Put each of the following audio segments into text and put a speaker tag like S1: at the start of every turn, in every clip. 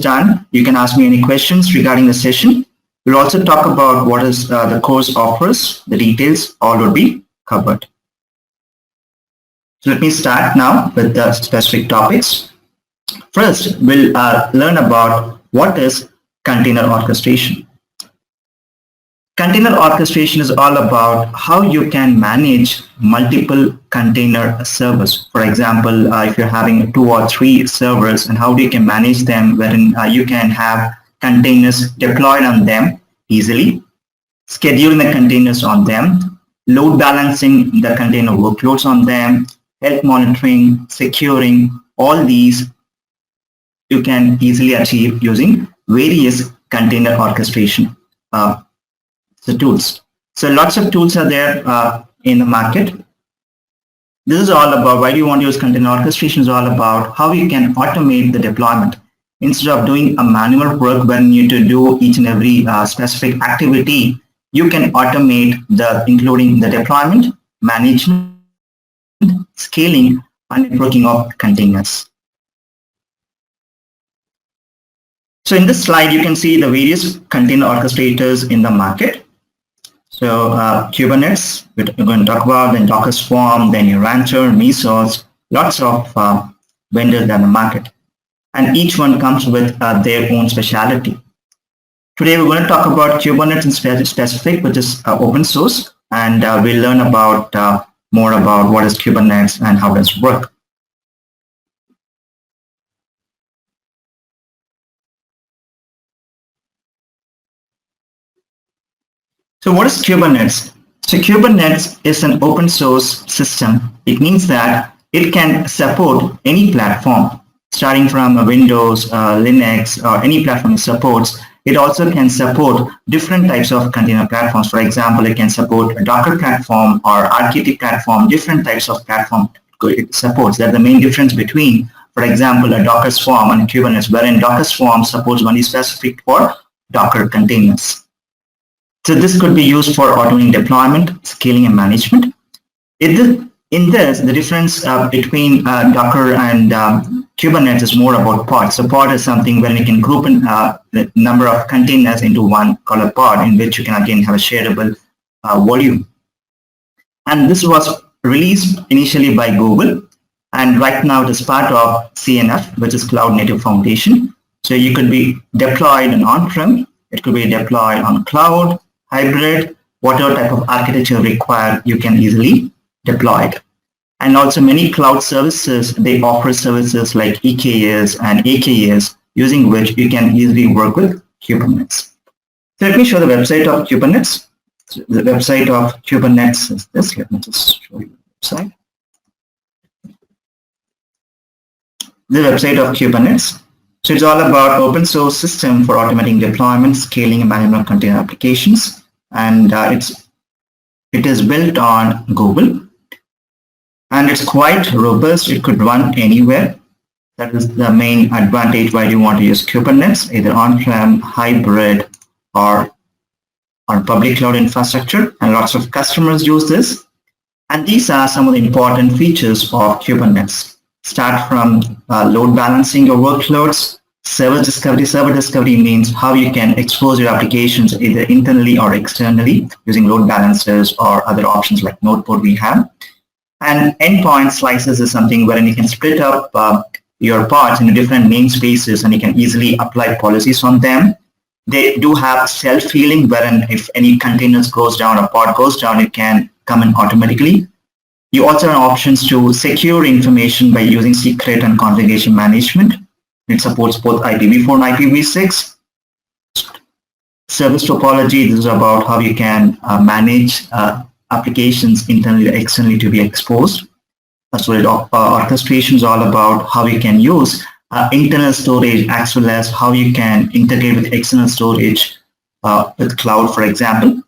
S1: done, you can ask me any questions regarding the session. We'll also talk about what is the course offers, the details, all will be covered. So let me start now with the specific topics. First, we'll learn about what is container orchestration. Container orchestration is all about how you can manage multiple container servers. For example, if you're having 2 or 3 servers, and how you can manage them, wherein you can have containers deployed on them easily, scheduling the containers on them, load balancing the container workloads on them, health monitoring, securing, all these you can easily achieve using various container orchestration tools. So lots of tools are there in the market. This is all about why do you want to use container orchestration. Is all about how you can automate the deployment. Instead of doing a manual work where you need to do each and every specific activity, you can automate including the deployment, management, scaling, and networking of containers. So in this slide, you can see the various container orchestrators in the market. So Kubernetes, we're going to talk about, then Docker Swarm, then your Rancher, Mesos, lots of vendors in the market. And each one comes with their own specialty. Today, we're going to talk about Kubernetes in specific, which is open source, and we'll learn about more about what is Kubernetes and how does it work. So what is Kubernetes? So Kubernetes is an open source system. It means that it can support any platform, starting from Windows, Linux, or any platform it supports. It also can support different types of container platforms. For example, it can support a Docker platform or RKT platform, different types of platform it supports. That's the main difference between, for example, a Docker Swarm and Kubernetes, wherein Docker Swarm supports only specific for Docker containers. So this could be used for automating deployment, scaling, and management. In this, the difference between Docker and Kubernetes is more about pods. So pod is something where you can group in, the number of containers into one called a pod, in which you can again have a shareable volume. And this was released initially by Google, and right now it is part of CNF, which is Cloud Native Foundation. So you could be deployed on-prem, it could be deployed on cloud, hybrid, whatever type of architecture required, you can easily deploy it. And also many cloud services, they offer services like EKS and AKS, using which you can easily work with Kubernetes. So let me show the website of Kubernetes. So the website of Kubernetes is this. Let me just show you the website. The website of Kubernetes. So it's all about open source system for automating deployment, scaling, and management of container applications. And it is built on Google. And it's quite robust. It could run anywhere. That is the main advantage why you want to use Kubernetes, either on-prem, hybrid, or on public cloud infrastructure. And lots of customers use this. And these are some of the important features of Kubernetes. Start from load balancing your workloads, service discovery. Server discovery means how you can expose your applications either internally or externally using load balancers or other options like Notepad we have. And endpoint slices is something wherein you can split up your pods into different namespaces and you can easily apply policies on them. They do have self-healing, wherein if any containers goes down or pod goes down, it can come in automatically. You also have options to secure information by using secret and configuration management. It supports both IPv4 and IPv6. Service topology, this is about how you can manage applications internally or externally to be exposed. So orchestration is all about how you can use internal storage as well as how you can integrate with external storage with cloud, for example.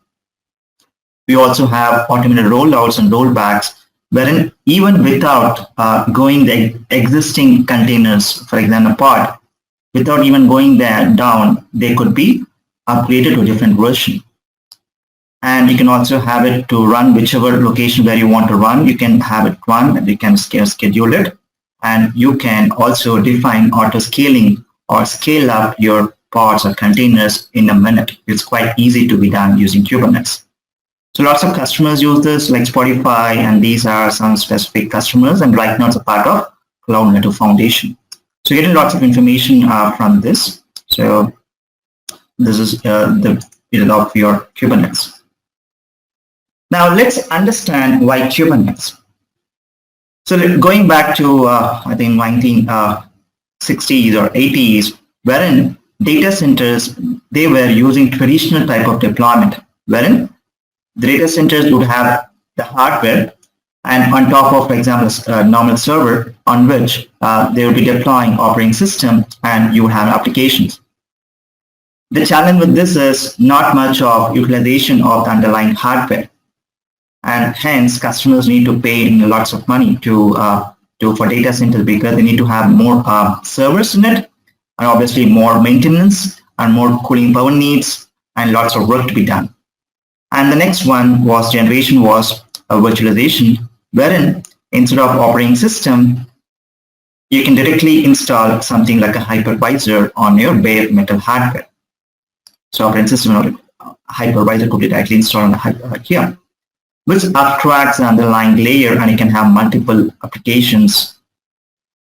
S1: We also have automated rollouts and rollbacks, wherein even without going the existing containers, for example, pod, without even going there down, they could be upgraded to a different version. And you can also have it to run whichever location where you want to run. You can have it run and you can schedule it. And you can also define auto scaling or scale up your pods or containers in a minute. It's quite easy to be done using Kubernetes. So lots of customers use this, like Spotify, and these are some specific customers, and right now it's a part of Cloud Network Foundation. So getting lots of information from this. So this is the build of your Kubernetes. Now let's understand why Kubernetes. So going back to I think 1960s or 80s, wherein data centers, they were using traditional type of deployment, wherein the data centers would have the hardware, and on top of, for example, a normal server on which they will be deploying operating system, and you have applications. The challenge with this is not much of utilization of the underlying hardware, and hence customers need to pay lots of money for data centers because they need to have more servers in it, and obviously more maintenance and more cooling power needs and lots of work to be done. And the next generation was virtualization, wherein instead of operating system, you can directly install something like a hypervisor on your bare metal hardware. So operating system or hypervisor could be directly installed on here, which abstracts the underlying layer, and you can have multiple applications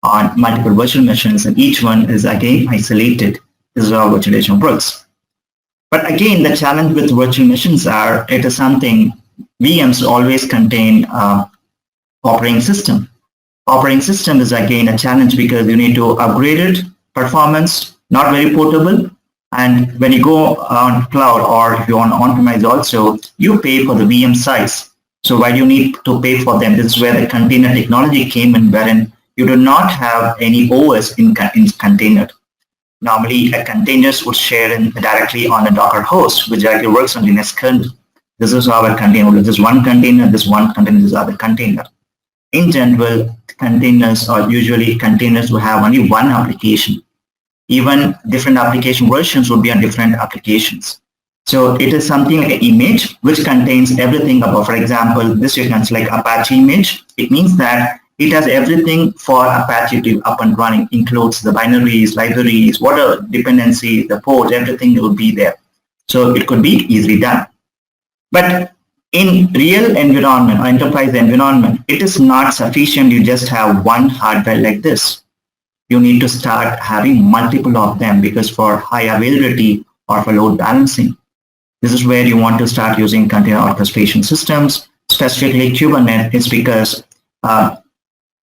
S1: on multiple virtual machines, and each one is again isolated. This is how virtualization works. But again, the challenge with virtual machines are, it is something, VMs always contain operating system. Operating system is again a challenge because you need to upgrade it, performance, not very portable. And when you go on cloud, or if you want on-premise also, you pay for the VM size. So why do you need to pay for them? This is where the container technology came in, wherein you do not have any OS in container. Normally, containers would share directly on a Docker host, which directly works on Linux kernel. This is our container. This is one container, this one container, this other container. In general, containers are usually containers will have only one application. Even different application versions would be on different applications. So it is something like an image which contains everything about, for example, this you can select Apache image. It means that it has everything for Apache to be up and running, includes the binaries, libraries, whatever dependency, the ports, everything will be there. So it could be easily done. But in real environment or enterprise environment, it is not sufficient you just have one hardware like this. You need to start having multiple of them, because for high availability or for load balancing, this is where you want to start using container orchestration systems, specifically Kubernetes. It's because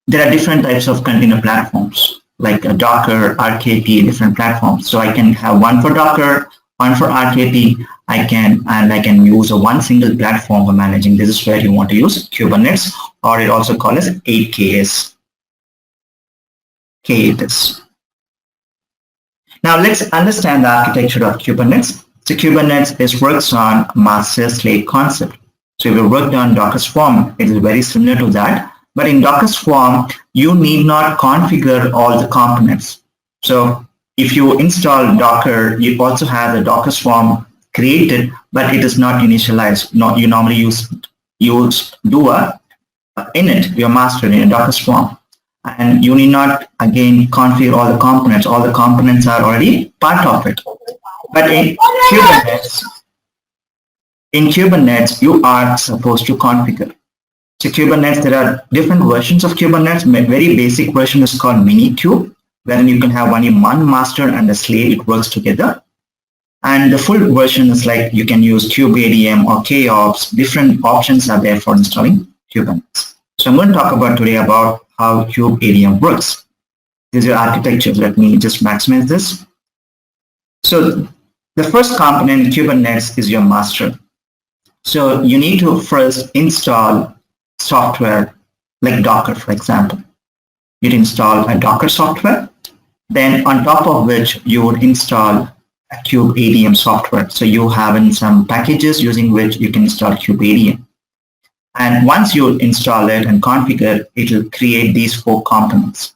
S1: there are different types of container platforms, like Docker, RKP, different platforms. So I can have one for Docker, one for RKP. I can use one single platform for managing. This is where you want to use Kubernetes, or it also called as 8KS. Now let's understand the architecture of Kubernetes. So Kubernetes works on master-slave concept. So if you worked on Docker Swarm, it is very similar to that. But in Docker Swarm, you need not configure all the components. So if you install Docker, you also have the Docker Swarm created, but it is not initialized. You normally use do init, your master in a Docker Swarm. And you need not, again, configure all the components. All the components are already part of it. But in Kubernetes, you are supposed to configure. So Kubernetes, there are different versions of Kubernetes. Very basic version is called Minikube, wherein you can have only one master and a slave. It works together. And the full version is like you can use kubeadm or kops. Different options are there for installing Kubernetes. So I'm going to talk about today about how kubeadm works. This is your architecture. Let me just maximize this. So the first component in Kubernetes is your master. So you need to first install software like Docker, for example. You'd install a Docker software, then on top of which you would install a kubeadm software. So you have in some packages using which you can install kubeadm. And once you install it and configure, it will create these 4 components.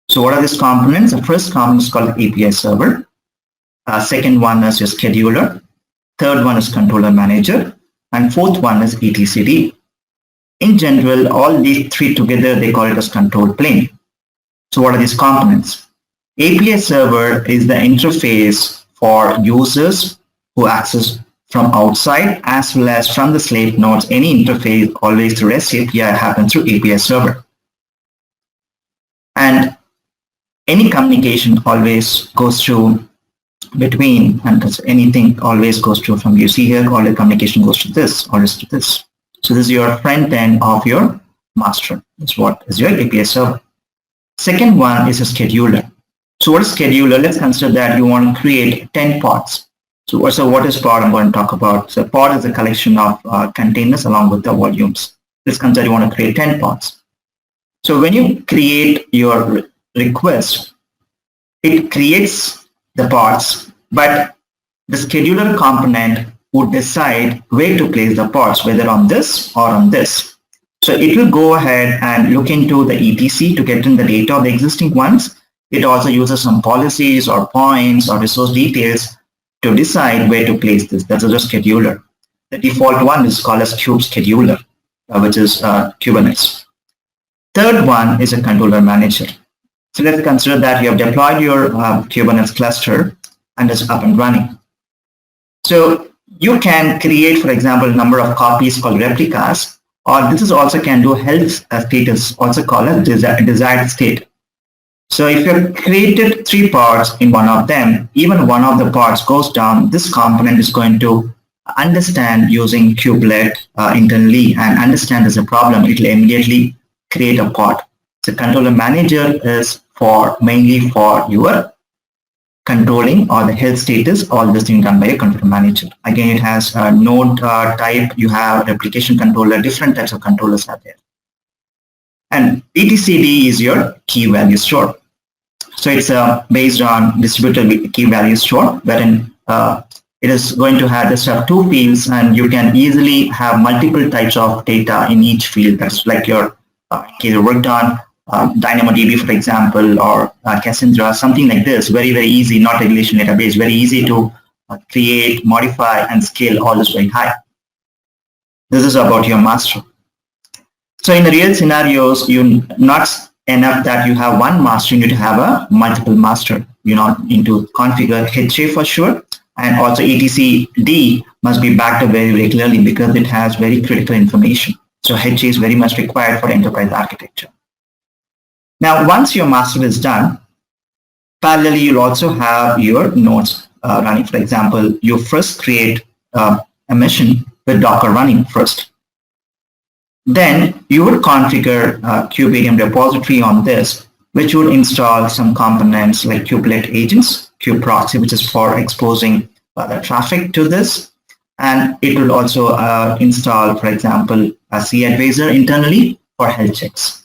S1: So what are these components? The first component is called API server. Second one is your scheduler. Third one is controller manager. And fourth one is etcd. In general, all these 3 together, they call it as control plane. So what are these components? API server is the interface for users who access from outside as well as from the slave nodes. Any interface always through REST API happens through API server. And any communication always goes through between, and anything always goes through from, you see here, all the communication goes to this, always to this. So this is your front end of your master. That's what is your API server. Second one is a scheduler. So what is scheduler? Let's consider that you want to create 10 pods. So what is pod? I'm going to talk about. So pod is a collection of containers along with the volumes. Let's consider you want to create 10 pods. So when you create your request, it creates the pods, but the scheduler component would decide where to place the pods, whether on this or on this. So it will go ahead and look into the ETC to get in the data of the existing ones. It also uses some policies or points or resource details to decide where to place this. That's a scheduler. The default one is called as Kubectl, which is Kubernetes. Third one is a controller manager. So let's consider that you have deployed your Kubernetes cluster and it's up and running. So you can create, for example, a number of copies called replicas, or this is also can do health status, also called as desired state. So if you have created 3 pods in one of them, even one of the pods goes down, this component is going to understand using Kubectl internally and understand there's a problem. It will immediately create a pod. The controller manager is mainly for your controlling or the health status, all this thing done by a controller manager. Again, it has a node type, you have replication controller, different types of controllers are there. And etcd is your key value store. So it's based on distributed key value store, wherein it is going to have just 2 fields, and you can easily have multiple types of data in each field. That's like your case you worked on DynamoDB, for example, or Cassandra, something like this. Very, very easy, not a relation database, very easy to create, modify, and scale all this very high. This is about your master. So in the real scenarios, you not enough that you have one master, you need to have a multiple master. You need to configure HA for sure, and also etcd must be backed up very regularly because it has very critical information. So HA is very much required for enterprise architecture. Now, once your master is done, parallelly you'll also have your nodes running. For example, you first create a machine with Docker running first. Then you would configure a Kubectl repository on this, which would install some components like kubelet agents, kubeproxy, which is for exposing the traffic to this. And it will also install, for example, a CAdvisor internally for health checks.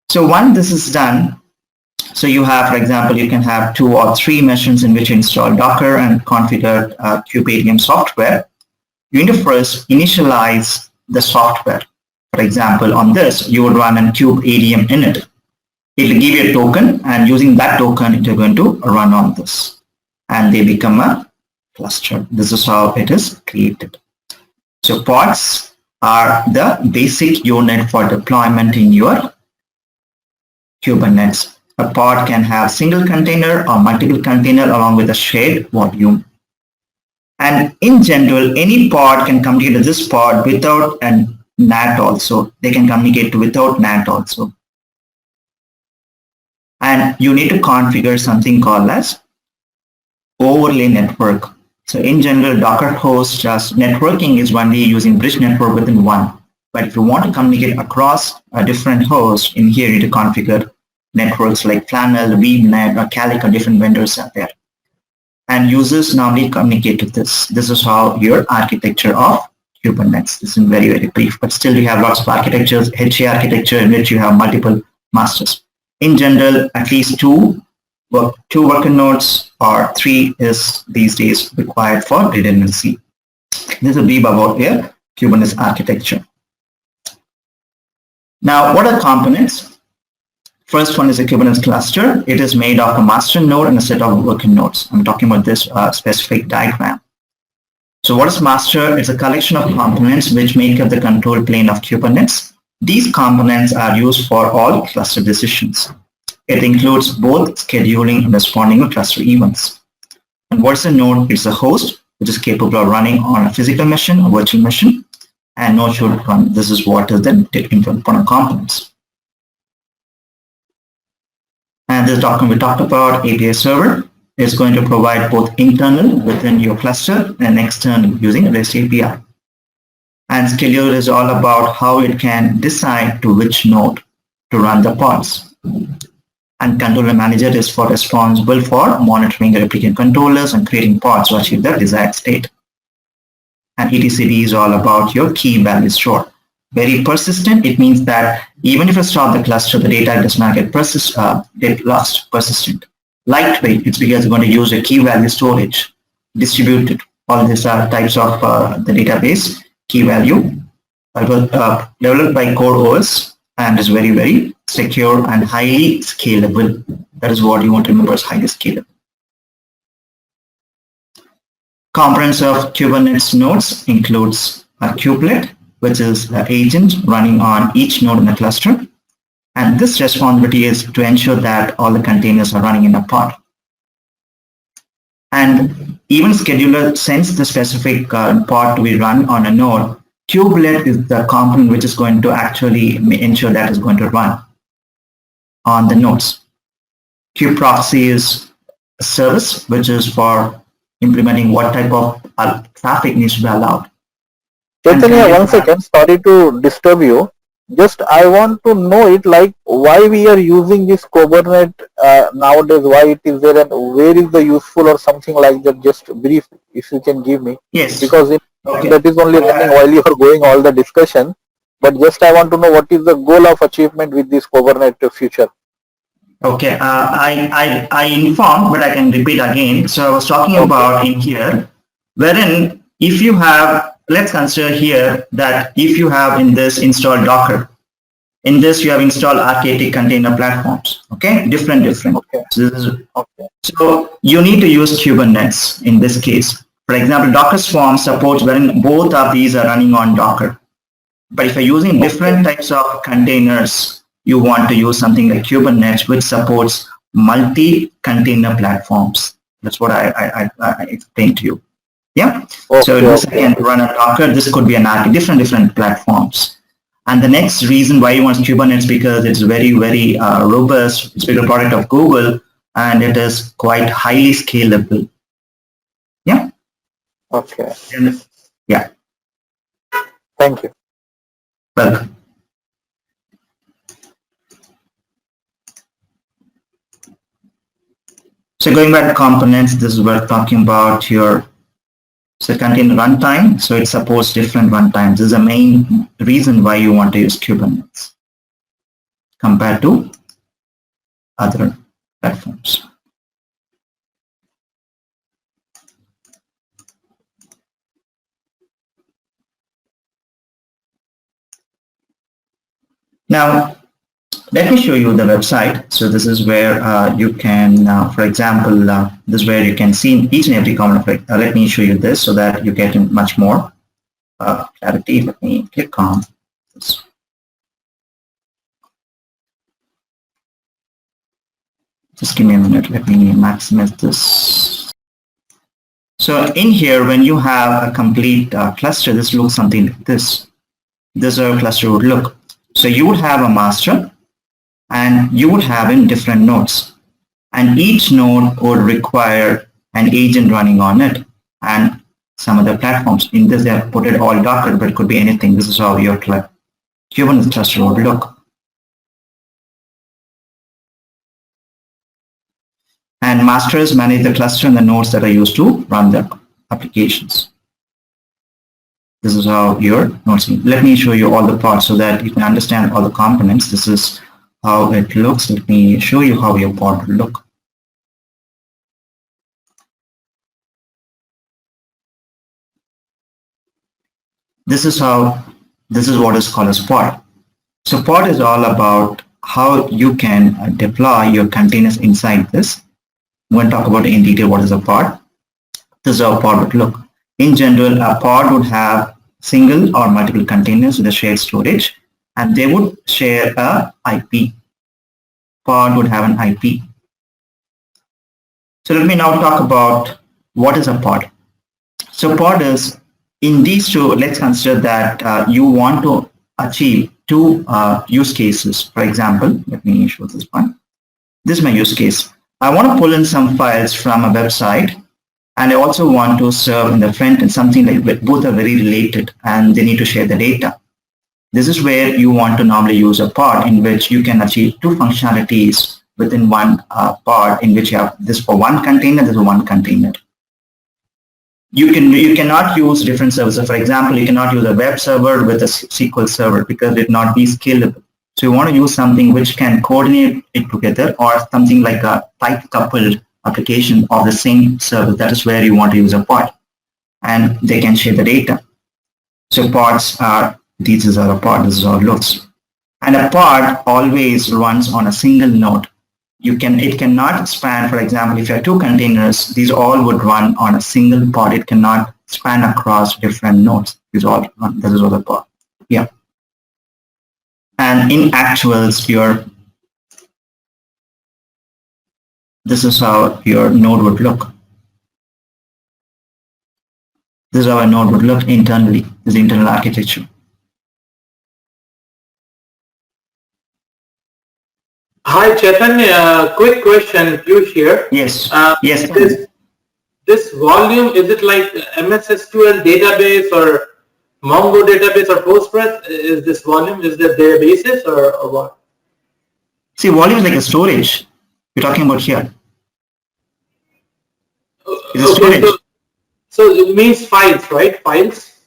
S1: So once this is done, so you have, for example, you can have 2 or 3 machines in which you install Docker and configure Kubectl software. You need to first initialize the software. For example, on this, you would run a kubeadm init. It will give you a token, and using that token, it is going to run on this. And they become a cluster. This is how it is created. So pods are the basic unit for deployment in your Kubernetes. A pod can have single container or multiple container along with a shared volume. And in general, any pod can communicate to this pod without a NAT also. They can communicate without NAT also. And you need to configure something called as overlay network. So in general, Docker host just networking is only using bridge network within one. But if you want to communicate across a different host, in here you need to configure networks like Flannel, VNet, or Calic, or different vendors out there. And users normally communicate to this. This is how your architecture of Kubernetes. This is very, very brief, but still you have lots of architectures, HA architecture in which you have multiple masters. In general, at least two worker nodes or 3 is these days required for redundancy. This is a brief about your Kubernetes architecture. Now, what are components? First one is a Kubernetes cluster. It is made of a master node and a set of worker nodes. I'm talking about this specific diagram. So what is master? It's a collection of components which make up the control plane of Kubernetes. These components are used for all cluster decisions. It includes both scheduling and responding to cluster events. And what's a node? It's a host which is capable of running on a physical machine or virtual machine, and node should run. This is what is the important components. And this document we talked about, API server, is going to provide both internal within your cluster and external using REST API. And schedule is all about how it can decide to which node to run the pods. And controller manager is responsible for monitoring the replicant controllers and creating pods to achieve the desired state. And etcd is all about your key value store. Very persistent. It means that even if you stop the cluster, the data does not get lost. Persistent. Lightweight. It's because you're going to use a key value storage. Distributed. All these are types of the database. Key value. Developed by Core OS and is very, very secure and highly scalable. That is what you want to remember, is highly scalable. Components of Kubernetes nodes includes a kubelet, which is the agent running on each node in the cluster. And this responsibility is to ensure that all the containers are running in a pod. And even scheduler sends the specific pod to be run on a node. Kubelet is the component which is going to actually ensure that is going to run on the nodes. Kubeproxy is a service which is for implementing what type of traffic needs to be allowed.
S2: Chaitanya, 1 second, sorry to disturb you. Just I want to know it, like why we are using this Kubernetes nowadays, why it is there, and where is the useful or something like that. Just brief, if you can give me.
S1: Yes.
S2: Because that is only running while you are going all the discussion. But just I want to know what is the goal of achievement with this Kubernetes future.
S1: Okay, I informed, but I can repeat again. So I was talking about in here, wherein if you have, let's consider here that if you have in this installed Docker, in this you have installed archaic container platforms, okay, different.
S2: Okay.
S1: So you need to use Kubernetes in this case. For example, Docker Swarm supports wherein both of these are running on Docker. But if you're using different types of containers, you want to use something like Kubernetes, which supports multi-container platforms. That's what I explained to you. Yeah. So this can run a Docker. This could be an different platforms. And the next reason why you want Kubernetes, because it's very, very robust. It's a product of Google, and it is quite highly scalable. Yeah.
S2: Okay.
S1: Yeah.
S2: Thank you.
S1: Welcome. So going back to components, this is where we're talking about your container runtime. So it supports different runtimes. This is the main reason why you want to use Kubernetes compared to other platforms. Now, let me show you the website. So this is where you can, for example, this is where you can see each and every component. Let me show you this so that you get much more clarity. Let me click on this. Just give me a minute. Let me maximize this. So in here, when you have a complete cluster, this looks something like this. This is how a cluster would look. So you would have a master, and you would have in different nodes, and each node would require an agent running on it and some other platforms. In this, they have put it all Docker, but it could be anything. This is how your Kubernetes cluster would look. And masters manage the cluster and the nodes that are used to run the applications. This is how your nodes. Let me show you all the parts so that you can understand all the components. This is how it looks. Let me show you how your pod will look. This is what is called as pod. So pod is all about how you can deploy your containers inside this. I'm going to talk about in detail what is a pod. This is how a pod would look. In general, a pod would have single or multiple containers with a shared storage, and they would share a IP. pod would have an IP. So let me now talk about what is a pod. So pod is, in these two, let's consider that you want to achieve two use cases. For example, let me show this one. This is my use case. I want to pull in some files from a website, and I also want to serve in the front end something like both are very related and they need to share the data. This is where you want to normally use a pod in which you can achieve two functionalities within one pod, in which you have this for one container, this is one container. You cannot use different services. For example, you cannot use a web server with a SQL server because it not be scalable. So you want to use something which can coordinate it together, or something like a type coupled application of the same service. That is where you want to use a pod, and they can share the data. So pods are, these are a pod, this is how it looks. And a pod always runs on a single node. It cannot span, for example, if you have two containers, these all would run on a single pod. It cannot span across different nodes. This is all the pod. Yeah. And in actuals, this is how your node would look. This is how a node would look internally. This is internal architecture.
S3: Hi, Chaitanya. Quick question, Piyush here.
S1: Yes. Yes.
S3: This volume, is it like MS SQL database or Mongo database or Postgres? Is this volume, is that databases or what?
S1: See, volume is like a storage we're talking about here. It's a storage.
S3: So it means files, right? Files?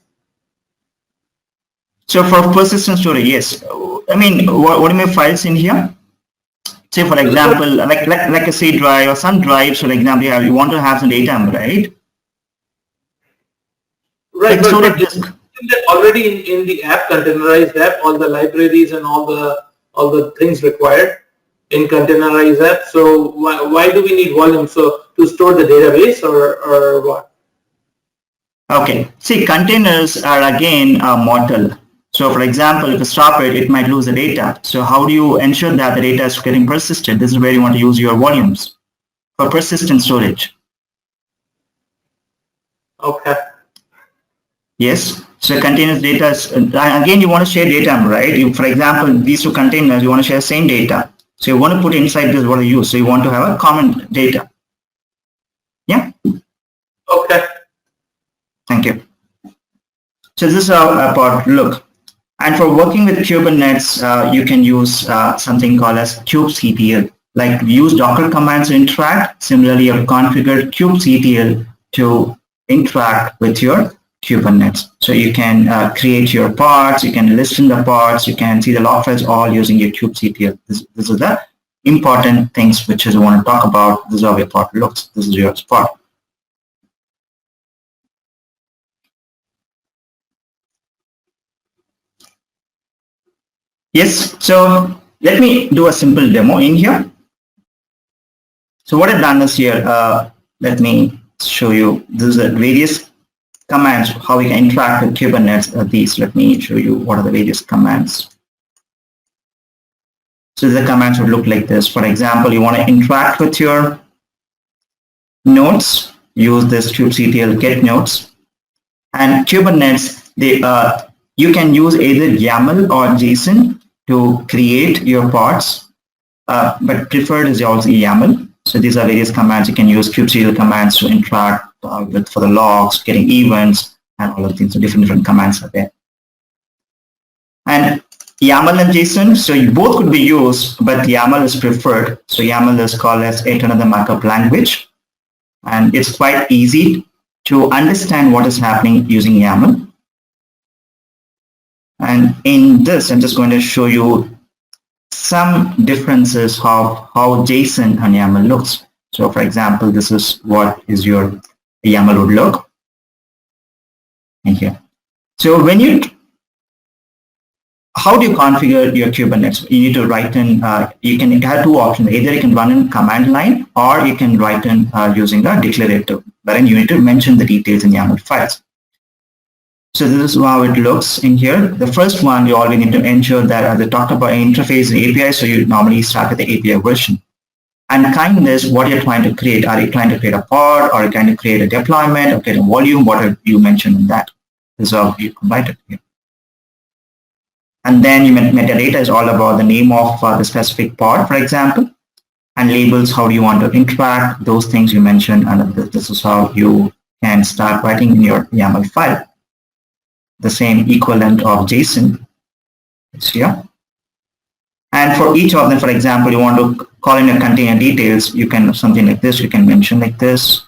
S1: So for persistent storage, yes. I mean, what do you mean files in here? Say, for example, like a C drive or some drives, for example, you want to have some data, right?
S3: Right,
S1: like
S3: but already in the app, containerized app, all the libraries and all the things required in containerized app. So why do we need volume? So to store the database or what?
S1: Okay. See, containers are again mortal. So for example, if you stop it, it might lose the data. So how do you ensure that the data is getting persistent? This is where you want to use your volumes for persistent storage.
S3: Okay.
S1: Yes. So containers data is, again, you want to share data, right? For example, these two containers, you want to share same data. So you want to put inside this what you use. So you want to have a common data. Yeah.
S3: Okay.
S1: Thank you. So this is how a pod look. And for working with Kubernetes, you can use something called as Kubectl. Like use Docker commands to interact. Similarly, you have configured Kubectl to interact with your Kubernetes. So you can create your pods, you can listen the pods, you can see the log files all using your Kubectl. This is the important things which is I want to talk about. This is how your pod looks. This is your pod. Yes, so let me do a simple demo in here. So what I've done is here, let me show you, these are various commands, how we can interact with Kubernetes. These, let me show you what are the various commands. So the commands would look like this. For example, you want to interact with your nodes, use this kubectl get nodes. And Kubernetes, you can use either YAML or JSON to create your pods, but preferred is also YAML. So these are various commands you can use, kubectl commands to interact with for the logs, getting events, and all of things. So different commands are there. And YAML and JSON, so both could be used, but YAML is preferred. So YAML is called as yet another markup language, and it's quite easy to understand what is happening using YAML. And in this, I'm just going to show you some differences of how JSON and YAML looks. So for example, this is what is your YAML would look in here. So when how do you configure your Kubernetes? You need to write in, you can have two options. Either you can run in command line or you can write in using a declarative, wherein you need to mention the details in YAML files. So this is how it looks in here. The first one, you always need to ensure that, as I talked about, interface and API, so you normally start with the API version. And kind is what you're trying to create. Are you trying to create a pod, or are you trying to create a deployment, or create a volume? What have you mentioned in that? This is how you combine it here. And then metadata is all about the name of the specific pod, for example, and labels, how do you want to interact, those things you mentioned, and this is how you can start writing in your YAML file. The same equivalent of JSON is here. And for each of them, for example, you want to call in a container details, you can something like this, you can mention like this.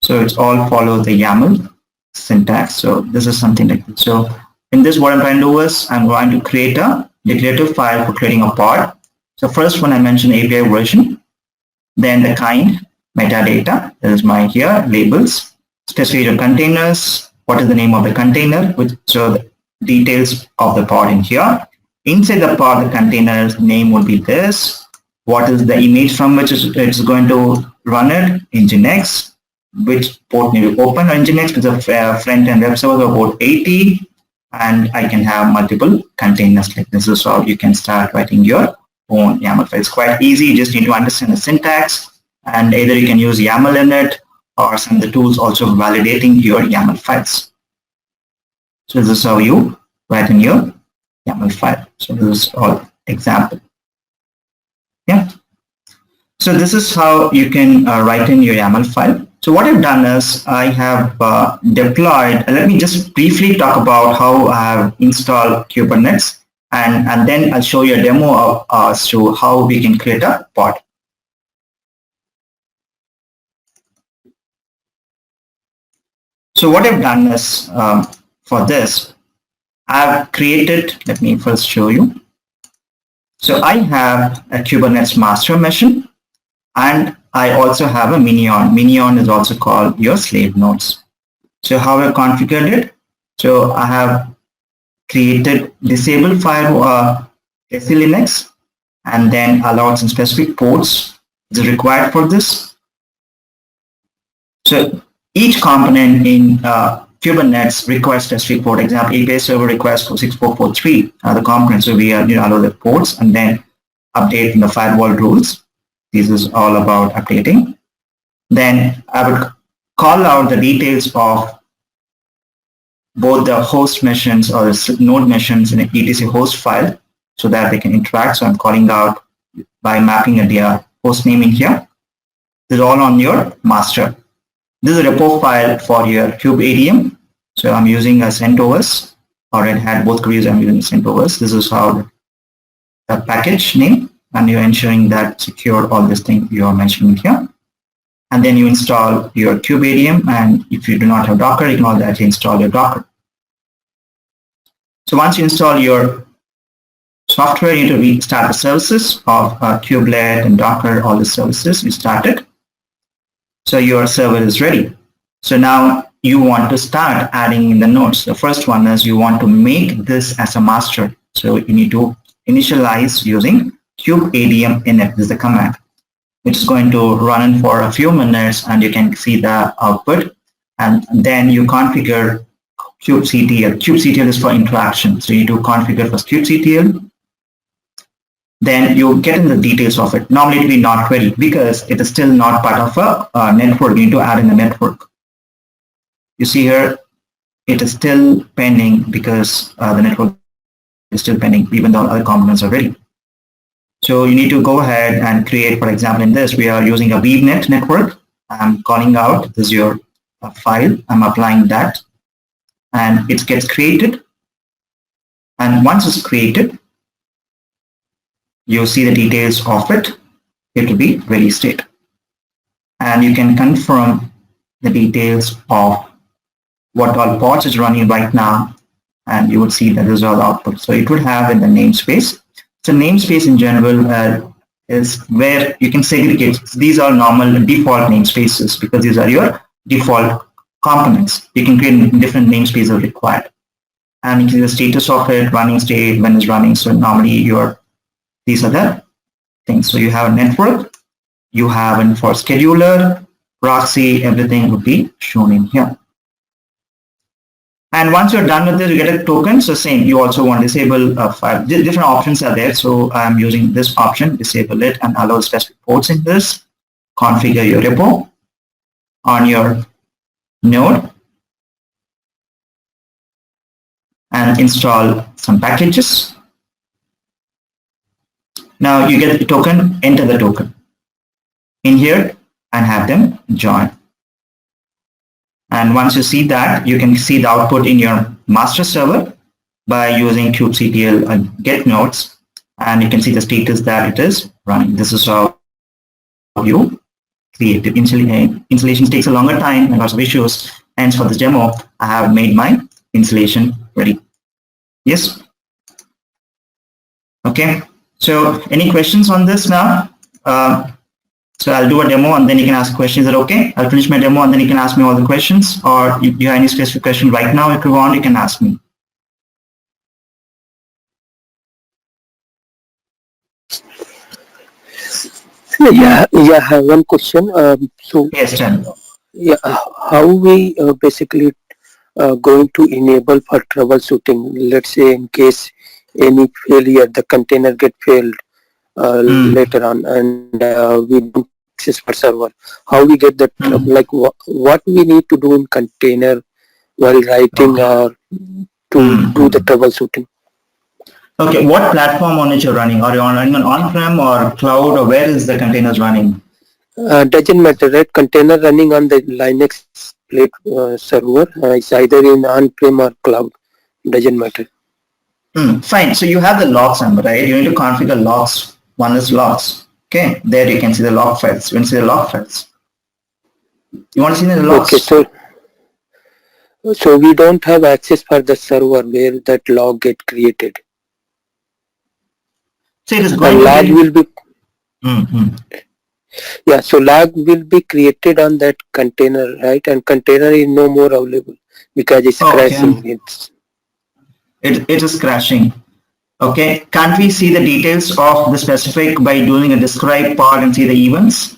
S1: So it's all follow the YAML syntax. So this is something like this. So in this, what I'm trying to do is I'm going to create a declarative file for creating a pod. So first one I mentioned API version, then the kind, metadata, that is my here, labels, specific of containers, what is the name of the container, so the details of the pod in here. Inside the pod, the container's name will be this. What is the image from which it's going to run it? Nginx. Which port need to open Nginx with a front-end web server of port 80. And I can have multiple containers like this. Is how you can start writing your own YAML file. It's quite easy. You just need to understand the syntax. And either you can use YAML in it, or some of the tools also validating your YAML files. So this is how you write in your YAML file. So this is all example. Yeah. So this is how you can write in your YAML file. So what I've done is I have deployed, let me just briefly talk about how I have installed Kubernetes, and then I'll show you a demo as to how we can create a pod. So what I've done is for this, I've created, let me first show you. So I have a Kubernetes master machine, and I also have a minion. Minion is also called your slave nodes. So how I configured it? So I have created disable file SE Linux, and then allowed some specific ports is required for this. So each component in Kubernetes requires specific port. Example, API server requires 6443 the components. So we allow the ports and then update in the firewall rules. This is all about updating. Then I would call out the details of both the host machines or the node machines in an etc host file so that they can interact. So I'm calling out by mapping their host name in here. This is all on your master. This is a repo file for your kubeadm. So I'm using a CentOS or Red Hat, both careers I'm using CentOS. This is how the package name, and you're ensuring that secure all this thing you are mentioning here. And then you install your kubeadm, and if you do not have Docker, you can also install your Docker. So once you install your software, you need to restart the services of Kubectl and Docker, all the services you started. So your server is ready. So now you want to start adding in the nodes. The first one is you want to make this as a master. So you need to initialize using kubeadm init. This is the command, which is going to run for a few minutes, and you can see the output. And then you configure kubectl. Kubectl is for interaction. So you need to configure first kubectl. Then you get in the details of it. Normally it will be not ready because it is still not part of a network. You need to add in the network. You see here, it is still pending because the network is still pending, even though other components are ready. So you need to go ahead and create, for example, in this, we are using a VNet network. I'm calling out, this is your file. I'm applying that, and it gets created. And once it's created, you see the details of it. It will be ready state. And you can confirm the details of what all pods is running right now, and you would see the result output. So it would have in the namespace. So namespace in general is where you can segregate. These are normal default namespaces because these are your default components. You can create different namespaces required. And you see the status of it, running state, when it's running. So normally these are the things. So you have a network, you have it for scheduler, proxy, everything would be shown in here. And once you're done with this, you get a token. So same, you also want to disable file. Different options are there. So I'm using this option, disable it and allow specific ports in this. Configure your repo on your node and install some packages. Now you get the token, enter the token in here and have them join. And once you see that, you can see the output in your master server by using kubectl and get nodes, and you can see the status that it is running. This is how you create it. Installation takes a longer time and lots of issues. Hence, for this demo, I have made my installation ready. Yes. Okay. So, any questions on this now? So I'll do a demo and then you can ask questions. Is that okay? I'll finish my demo and then you can ask me all the questions, or if you have any specific question right now, if you want, you can ask me.
S4: Yeah, I have one question. So
S1: yes, Jen.
S4: Yeah, how we basically going to enable for troubleshooting? Let's say in case any failure, the container get failed later on, and we don't access for server. How we get that? Like what we need to do in container while writing or to do the troubleshooting?
S1: Okay, what platform on which you're running? Are you running on-prem or cloud, or where is the containers running?
S4: Doesn't matter, right? Container running on the Linux plate server. It's either in on-prem or cloud. Doesn't matter.
S1: Fine. So you have the logs number, right? You need to configure logs. One is logs. Okay. There you can see the log files. You can see the log files. You want to see the logs?
S4: Okay. So we don't have access for the server where that log get created.
S1: So it is going
S4: log
S1: to
S4: will be. Yeah, so log will be created on that container, right? And container is no more available because it's crashing.
S1: It is crashing. Okay. Can't we see the details of the specific by doing a describe part and see the events?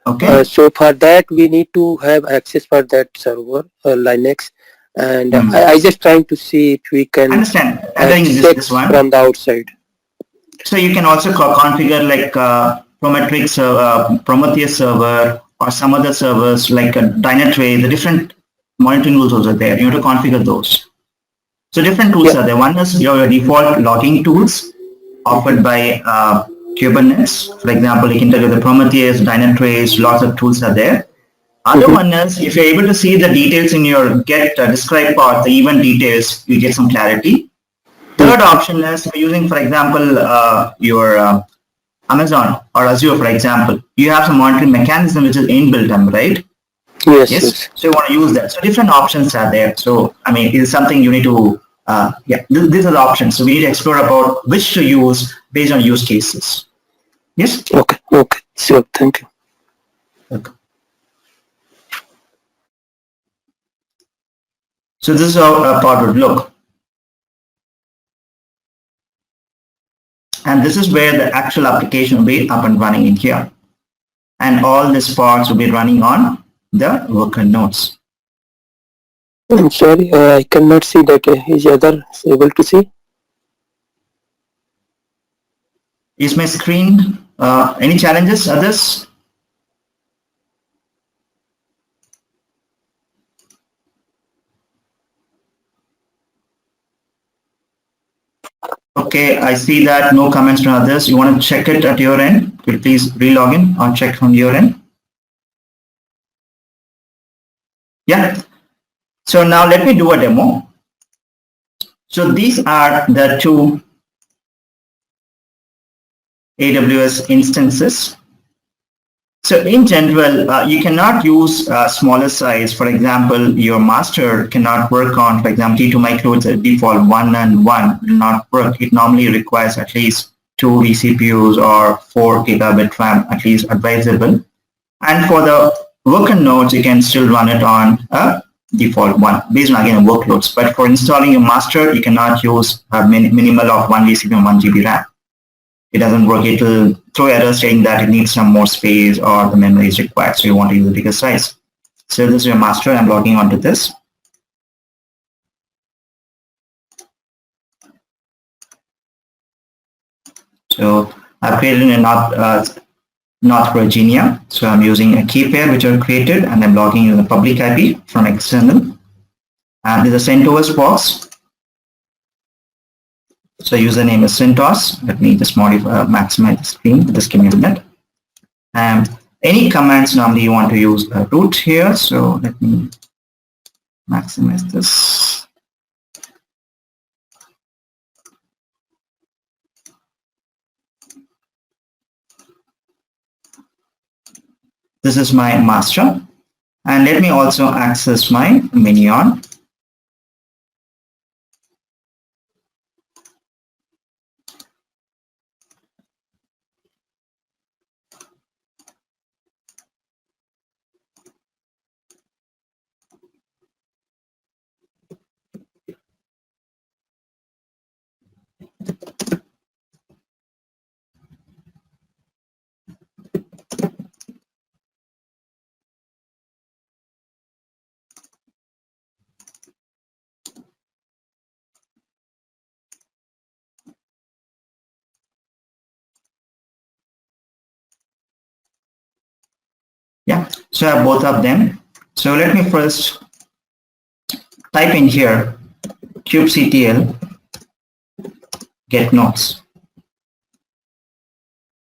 S1: Okay.
S4: So for that we need to have access for that server, Linux, and I just trying to see if we can
S1: understand
S4: this one from the outside.
S1: So you can also configure like Prometheus server or some other servers like Dynatrace. The different monitoring tools are there. You have to configure those. So different tools are there. One is your default logging tools offered by Kubernetes. For example, you can tell you the Prometheus, Dynatrace, lots of tools are there. Other one is if you're able to see the details in your get describe part, the event details, you get some clarity. Third option is using, for example, your Amazon or Azure, for example. You have some monitoring mechanism which is inbuilt, right?
S4: Yes.
S1: So you want to use that. So different options are there. So I mean, it is something you need to. These are the options. So we need to explore about which to use based on use cases. Yes.
S4: Okay. Sure. Thank you.
S1: Okay. So this is how a pod would look. And this is where the actual application will be up and running in here. And all these pods will be running on the worker nodes.
S4: I'm sorry, I cannot see that. Is other able to see?
S1: Is my screen, any challenges, others? Okay, I see that no comments from others. You want to check it at your end? Could you please re-log in or check from your end? Yeah. So now let me do a demo. So these are the two AWS instances. So in general, you cannot use smaller size. For example, your master cannot work on, for example, T2 micro's default 1 and 1 will not work. It normally requires at least 2 vCPUs or 4 gigabit RAM, at least advisable. And for the worker nodes, you can still run it on a default 1 based on, again, workloads. But for installing a master, you cannot use a minimal of 1 vCPU and 1 GB RAM. It doesn't work. It will throw errors saying that it needs some more space or the memory is required. So you want to use a bigger size. So this is your master. I'm logging onto this. So I've created in North Virginia. So I'm using a key pair which I've created, and I'm logging in the public IP from external. And there's a CentOS box. So username is CentOS. Let me just maximize the screen. Just give me a minute. Any commands normally you want to use root here. So let me maximize this. This is my master. And let me also access my minion. Yeah, so I have both of them. So let me first type in here kubectl get nodes.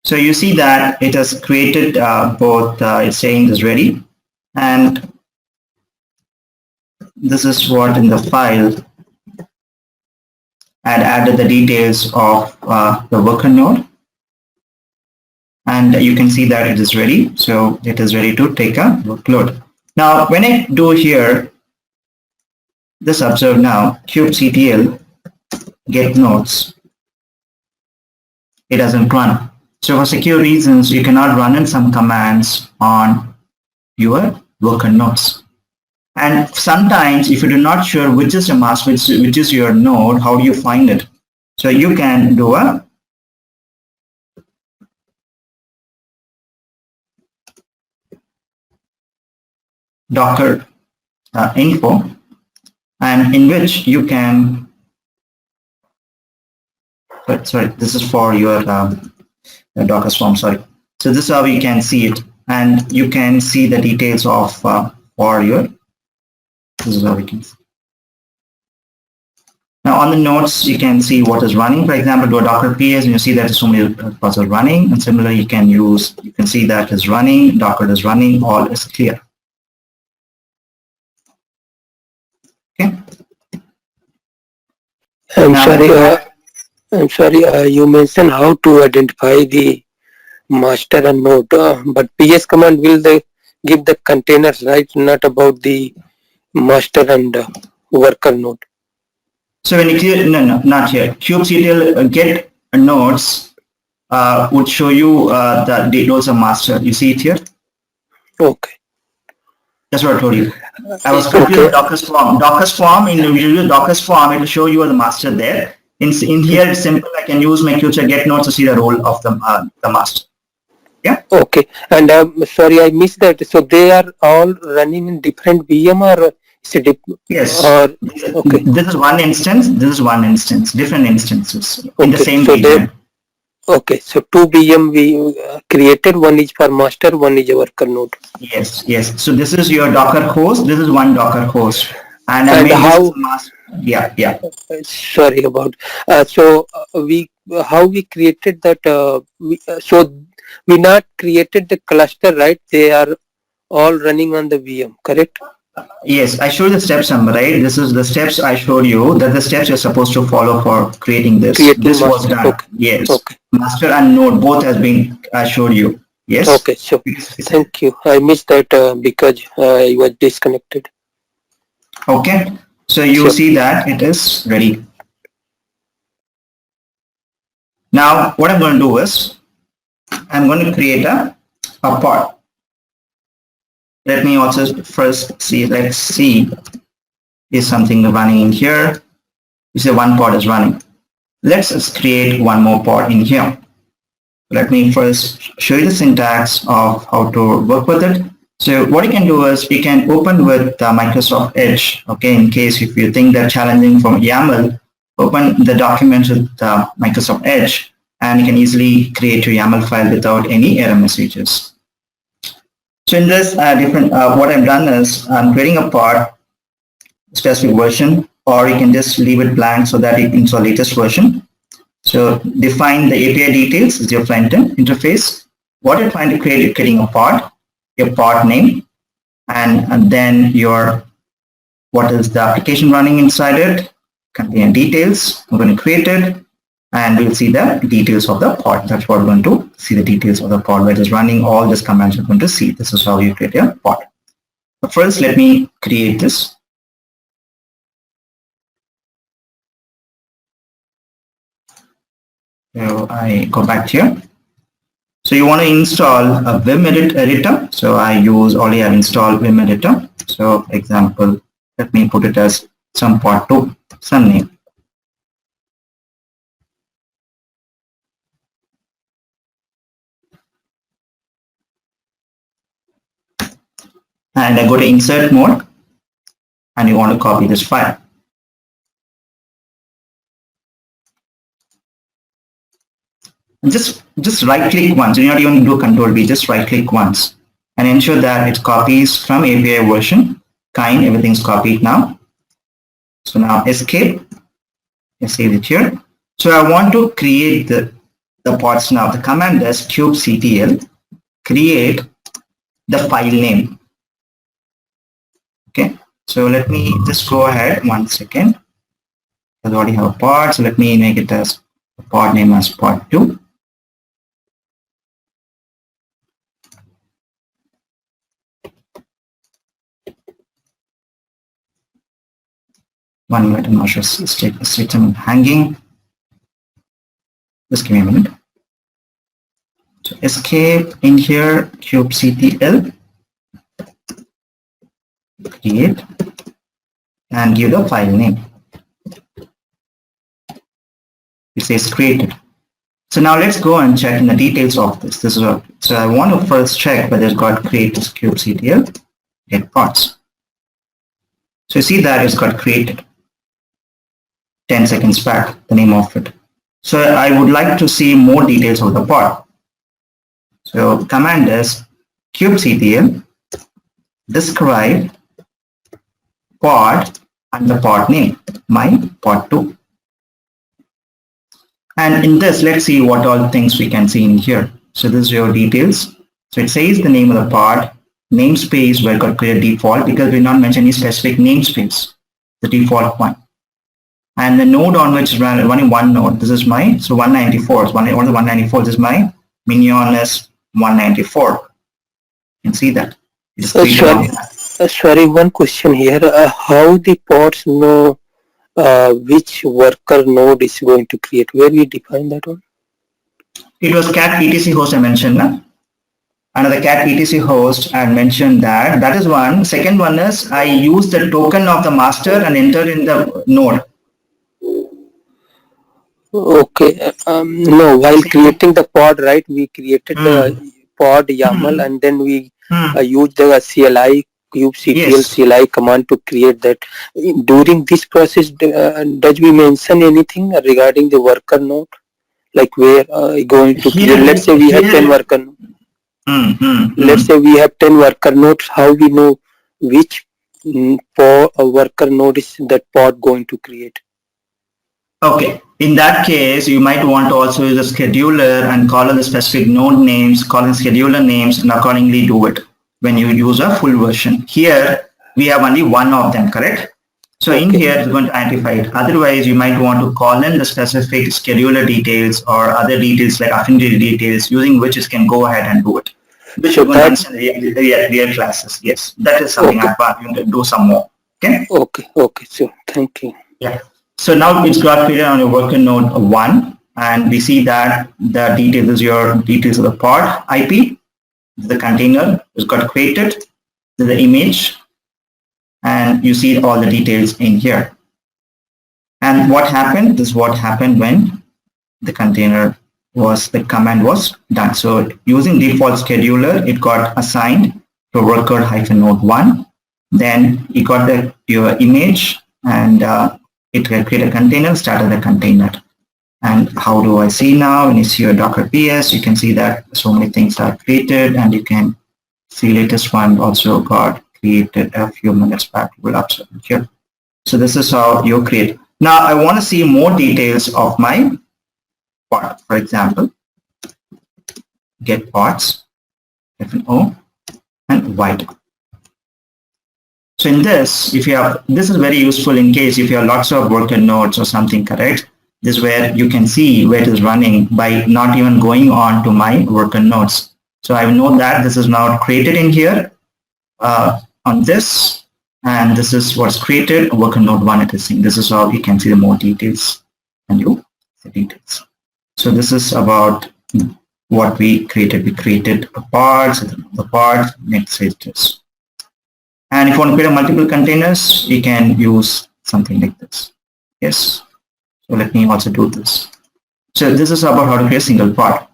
S1: So you see that it has created both, it's saying is ready, and this is what in the file I had added the details of the worker node. And you can see that it is ready. So it is ready to take a workload. Now, when I do here, just observe now, kubectl get nodes, it doesn't run. So for secure reasons, you cannot run in some commands on your worker nodes. And sometimes if you do not sure which is your master, which is your node, how do you find it? So you can do a Docker info, and in which you can, sorry, this is for your Docker Swarm, sorry. So this is how you can see it, and you can see the details of for your, this is how we can see. Now on the nodes, you can see what is running. For example, do a Docker PS, and you see that so many pods are running, and similarly you can see that is running, Docker is running, all is clear. Okay.
S4: I'm sorry, you mentioned how to identify the master and node, but PS command will give the containers, right? Not about the master and worker node.
S1: So when you no, not here. kubectl get nodes would show you the details of master. You see it here? Okay. That's what I told you. I was confused with Docker Swarm. Docker Swarm, in Docker Swarm, it will show you the master there. In here, it's simple. I can use my kubectl get nodes to see the role of the master. Yeah. Okay.
S4: And sorry, I missed that. So they are all running in different VM, or is it
S1: yes.
S4: Okay.
S1: This is one instance. This is one instance. Different instances in the same region.
S4: Okay, so two VM we created, one is for master, one is a worker node.
S1: Yes, yes. So this is your Docker host, this is one Docker host. And
S4: how,
S1: yeah.
S4: Sorry about, how we created that, so we not created the cluster, right? They are all running on the VM, correct?
S1: Yes, I showed the steps, right? This is the steps I showed you, that the steps you're supposed to follow for creating this. This was done.
S4: Okay.
S1: Yes.
S4: Okay.
S1: Master and node both has been I showed you. Yes.
S4: Okay. So thank you. I missed that because I was disconnected.
S1: Okay. So you see that it is ready. Now what I'm going to do is I'm going to create a pod. Let me also first see, let's see, is something running in here. You see one pod is running. Let's just create one more pod in here. Let me first show you the syntax of how to work with it. So what you can do is you can open with Microsoft Edge. Okay, in case if you think they're challenging from YAML, open the documents with Microsoft Edge. and you can easily create your YAML file without any error messages. So in this what I've done is I'm creating a pod, specific version, or you can just leave it blank so that it install latest version. So define the API details is your front-end interface. What you're trying to create, you're creating a pod, your pod name, and then what is the application running inside it, container details. I'm going to create it, and we'll see the details of the pod. That's what we're going to see, the details of the pod, where it is running all these commands you're going to see. This is how you create a pod. But first, let me create this. So I go back here. So you want to install a Vim editor. So I already have installed Vim editor. So example, let me put it as some pod 2, some name. And I go to insert mode, and you want to copy this file. And just right click once. You're not even do Control V, just right click once and ensure that it copies from API version. Kind, everything's copied now. So now escape. I save it here. So I want to create the pods now. The command is kubectl create the file name. Okay. So let me just go ahead 1 second. I already have a pod, so let me make it as a pod name as pod 2. One minute, I'm not sure system hanging. Just give me a minute. So escape in here, kubectl create and give the file name. It says created. So now let's go and check in the details of this. So I want to first check whether it's got create this kubectl get pods. So you see that it's got created 10 seconds back, the name of it. So I would like to see more details of the pod. So command is kubectl describe pod and the pod name, my pod 2. And in this, let's see what all things we can see in here. So this is your details. So it says the name of the pod, namespace where it got created default because we not mention any specific namespace, the default one. And the node on which is running one node. This is my, so 194, so 194, this is my minion is 194. You can see that.
S4: Sorry, one question here. How the pods know which worker node is going to create? Where we define that one?
S1: It was cat etc host I mentioned. Na? Another cat etc host I mentioned that. That is one. Second one is I use the token of the master and enter in the node.
S4: Okay. No, while creating the pod, right, we created the pod YAML and then we use the CLI kubectl CLI command to create that. During this process, does we mention anything regarding the worker node? Like where going to create? Let's say we have 10 worker nodes. Let's say we have 10 worker nodes. How we know which worker node is that pod going to create?
S1: Okay, in that case, you might want to also use a scheduler and call on the specific node names, call in scheduler names, and accordingly do it when you use a full version. Here, we have only one of them, correct? So in here, it's going to identify it. Otherwise, you might want to call in the specific scheduler details or other details like affinity details, using which it can go ahead and do it. Which you're going to mention in the real classes. Yes, that is something I'm going to do some more. Okay?
S4: Okay, so thank you.
S1: Yeah. So now it's got created on your worker node 1, and we see that the details is your details of the pod IP, the container is got created, the image, and you see all the details in here. And what happened? This is what happened when the command was done. So using default scheduler, it got assigned to worker -node 1. Then it got your image and it created a container, started a container. And how do I see now? When you see your Docker PS, you can see that so many things are created, and you can see latest one also got created a few minutes back. We'll observe here. So this is how you create. Now I want to see more details of my pod. For example, get pods, F-O, and white. So in this, if you have, this is very useful in case if you have lots of worker nodes or something, correct? This is where you can see where it is running by not even going on to my worker nodes. So I know that this is now created in here on this, and this is what's created, worker node 1 it is saying. This is how you can see the more details, and you see details. So this is about what we created. We created pods, the pods, next is this. And if you want to create multiple containers, you can use something like this. Yes. So let me also do this. So this is about how to create a single pod.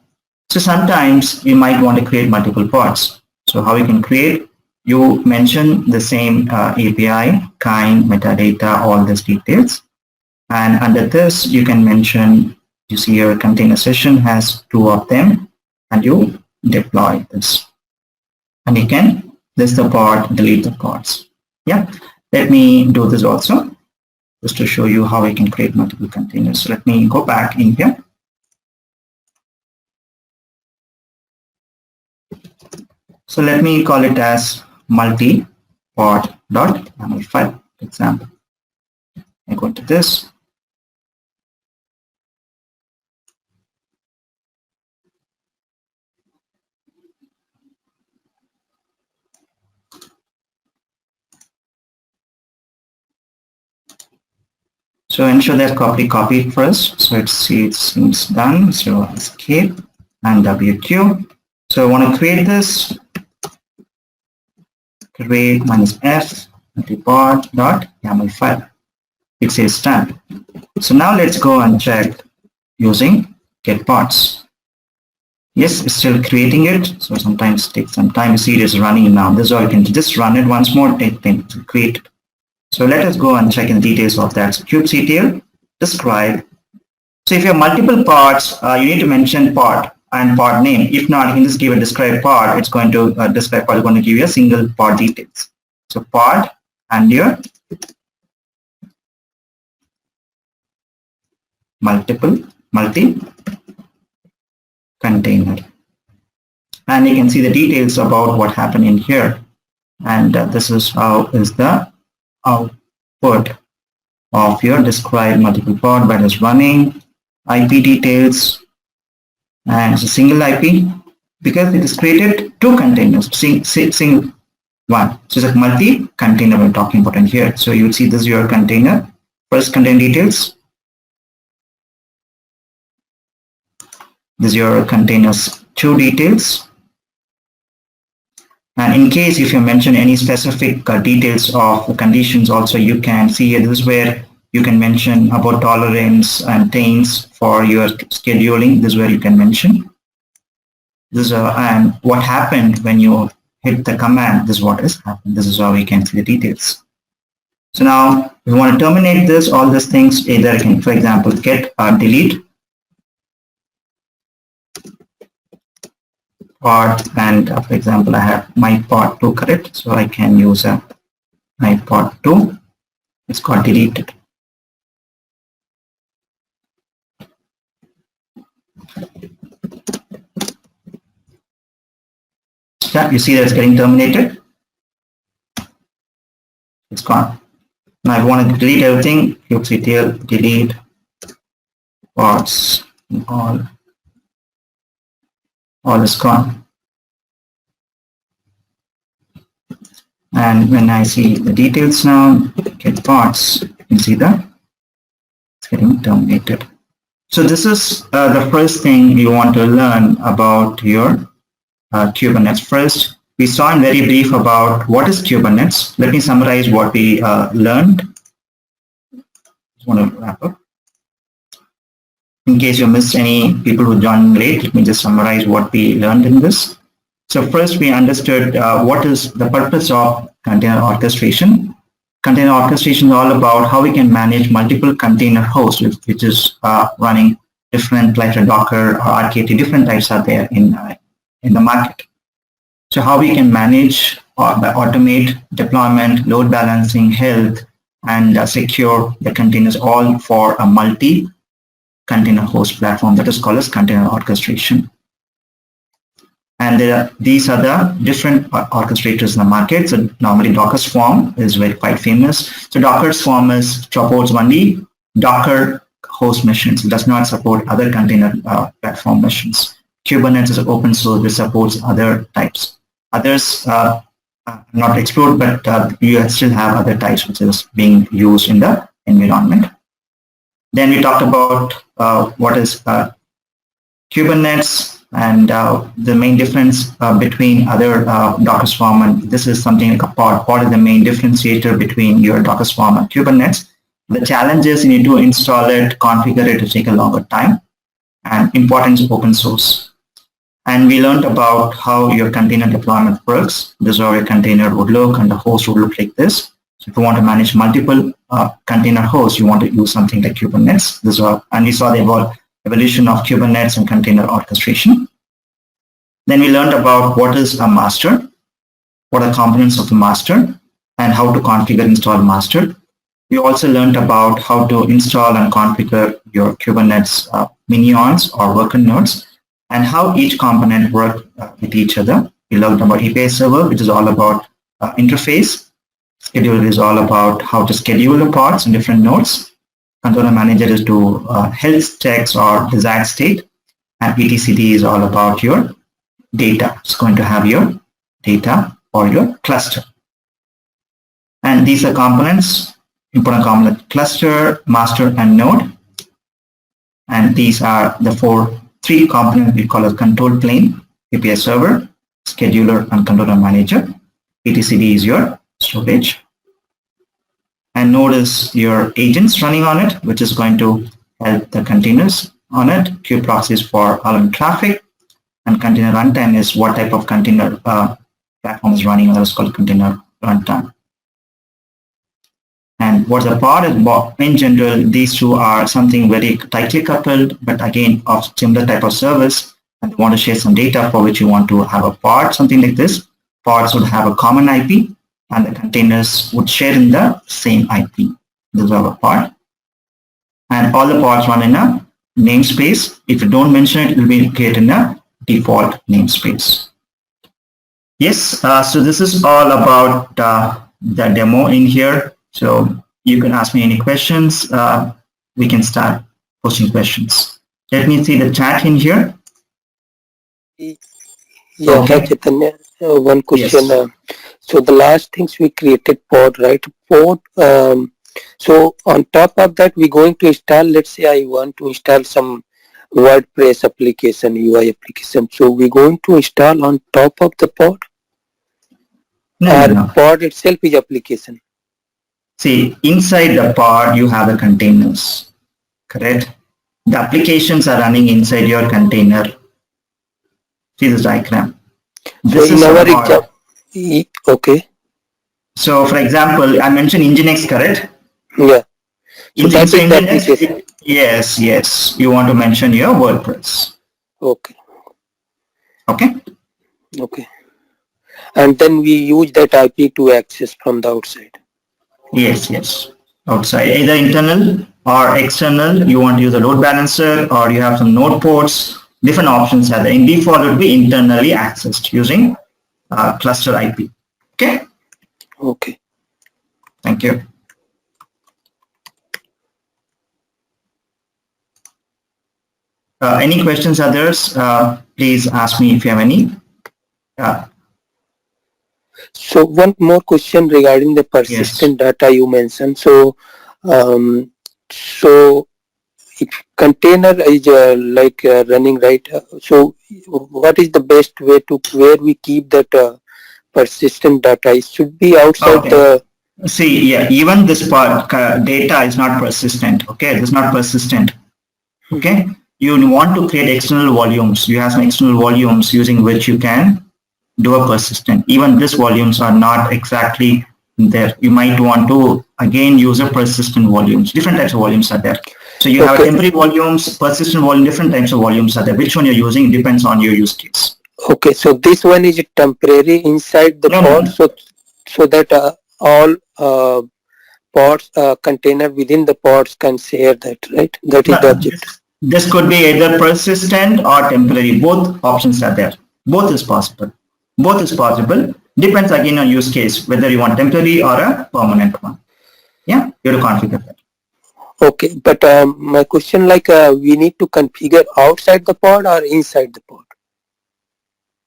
S1: So sometimes you might want to create multiple pods. So how you can create, you mention the same API, kind, metadata, all these details. And under this, you can mention, you see your container session has 2 of them, and you deploy this. And you can list the pod, delete the pods. Yeah, let me do this also, just to show you how we can create multiple containers. So let me go back in here. So let me call it as multi-pod.yaml file, for example. I go to this. So ensure that copy first. So it seems done. So escape and WQ. So I want to create this. Create -f multipod.yaml file. It says done. So now let's go and check using get pods. Yes, it's still creating it. So sometimes it takes some time. You see it is running now. This is all you can just run it once more. Take time to create it. So let us go and check in the details of that. So kubectl describe. So if you have multiple pods, you need to mention pod and pod name. If not, you can just give a describe pod. It's going to describe pod is going to give you a single pod details. So pod and your multi container. And you can see the details about what happened in here. And this is how is the output of your describe multiple pod that is running, IP details, and it's a single IP because it is created 2 containers, single one. So it's a multi-container we're talking about in here. So you would see this is your container, first container details. This is your containers 2 details. And in case if you mention any specific details of conditions also, you can see here, this is where you can mention about tolerance and taints for your scheduling. This is where you can mention. This is and what happened when you hit the command, this is what has happened. This is how we can see the details. So now if you want to terminate this, all these things, either I can, for example, get delete pod, and for example, I have my pod 2, correct? So I can use my pod 2. It's got deleted. Yeah, you see that it's getting terminated. It's gone. Now I want to delete everything. kubectl delete pods, all is gone. And when I see the details now, get pods, you can see that it's getting terminated. So this is the first thing you want to learn about your Kubernetes. First, we saw in very brief about what is Kubernetes. Let me summarize what we learned. Just want to wrap up. In case you missed any people who joined late, let me just summarize what we learned in this. So first we understood what is the purpose of container orchestration. Container orchestration is all about how we can manage multiple container hosts, which is running different like a Docker or RKT, different types are there in the market. So how we can manage or automate deployment, load balancing, health, and secure the containers all for a multi-container host platform that is called as container orchestration. And these are the different orchestrators in the market. So normally Docker Swarm is quite famous. So Docker Swarm supports only Docker host machines. It does not support other container platform machines. Kubernetes is open source. It supports other types. Others not explored, but you still have other types which is being used in the environment. Then we talked about what is Kubernetes and the main difference between other Docker Swarm, and this is something like a pod. Pod is the main differentiator between your Docker Swarm and Kubernetes. The challenge is you need to install it, configure it to take a longer time, and importance of open source. And we learned about how your container deployment works. This is how your container would look, and the host would look like this. So if you want to manage multiple container hosts, you want to use something like Kubernetes. This is how, and we saw the evolution of Kubernetes and container orchestration. Then we learned about what is a master, what are components of a master, and how to configure and install master. We also learned about how to install and configure your Kubernetes minions or worker nodes, and how each component works with each other. We learned about API server, which is all about interface. Scheduler is all about how to schedule the pods in different nodes. Controller manager is to health checks or desired state. And etcd is all about your data. It's going to have your data or your cluster. And these are components, important component: cluster, master, and node. And these are the three components we call as control plane, API server, scheduler, and controller manager. etcd is your storage. And node is your agents running on it, which is going to help the containers on it. Kubeproxy is for allowing traffic, and container runtime is what type of container platform is running on. That is called container runtime. And what the pod is, in general, these two are something very tightly coupled, but again of similar type of service. And you want to share some data for which you want to have a pod, something like this. Pods would have a common IP, and the containers would share in the same IP. This is our pod. And all the pods run in a namespace. If you don't mention it, it will be created in a default namespace. Yes, so this is all about the demo in here. So you can ask me any questions. We can start posting questions. Let me see the chat in here.
S4: Yeah, okay. Chaitanya, one question. Yes. So the last things we created pod, right? Pod. So on top of that, we're going to install, let's say I want to install some WordPress application, UI application. So we're going to install on top of the pod? No. Pod itself is application.
S1: See, inside the pod, you have the containers, correct? The applications are running inside your container. See this diagram. This
S4: so
S1: is
S4: our example. Okay.
S1: So, for example, I mentioned Nginx, correct?
S4: Yeah. So
S1: that is the application. Yes. You want to mention your WordPress.
S4: Okay.
S1: Okay.
S4: Okay. And then we use that IP to access from the outside.
S1: Yes. Outside, either internal or external. You want to use a load balancer, or you have some node ports. Different options are there. In default, it would be internally accessed using cluster IP. Okay.
S4: Okay.
S1: Thank you. Any questions, others? Please ask me if you have any.
S4: So one more question regarding the persistent data you mentioned. So, so if container is running, right? So what is the best way to where we keep that persistent data? It should be outside the.
S1: See, yeah, even this part data is not persistent. Okay, it's not persistent. Okay, you want to create external volumes. You have some external volumes using which you can do a persistent. Even these volumes are not exactly there. You might want to again use a persistent volumes. Different types of volumes are there. So you have a temporary volumes, persistent volume, different types of volumes are there. Which one you're using depends on your use case.
S4: Okay, so this one is temporary inside the pod, so that all pods, container within the pods can share that, right? That is the objective.
S1: This could be either persistent or temporary. Both options are there. Both is possible. Both is possible. Depends again on use case, whether you want temporary or a permanent one. Yeah, you have to configure that.
S4: Okay, but my question, like, we need to configure outside the pod or inside the pod?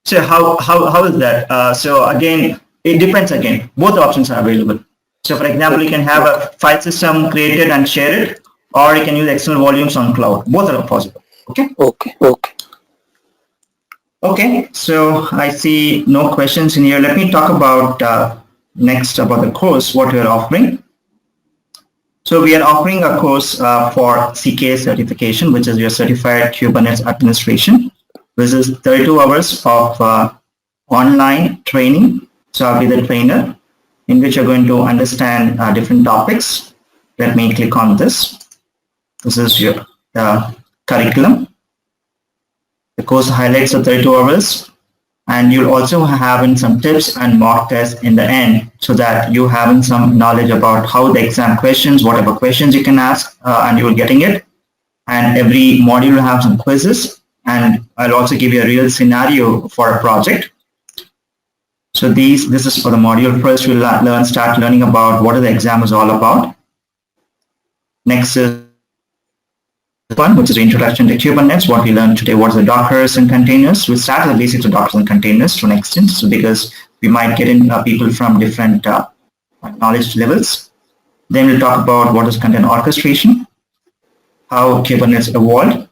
S1: So how is that? So again, it depends again. Both options are available. So for example, you can have a file system created and share it, or you can use external volumes on cloud. Both are possible. Okay. Okay. So I see no questions in here. Let me talk about next about the course, what we are offering. So we are offering a course for CKA certification, which is your certified Kubernetes administration. This is 32 hours of online training. So I'll be the trainer in which you're going to understand different topics. Let me click on this. This is your curriculum. The course highlights the 32 hours, and you'll also have in some tips and mock tests in the end, so that you have some knowledge about how the exam questions, whatever questions you can ask, and you're getting it. And every module will have some quizzes, and I'll also give you a real scenario for a project. So this is for the module. First, we'll start learning about what the exam is all about. Next is one, which is introduction to Kubernetes. What we learned today, what are the Dockers and containers. We'll start with the basics of Dockers and containers to an extent, so because we might get in people from different knowledge levels. Then we'll talk about what is container orchestration, how Kubernetes evolved,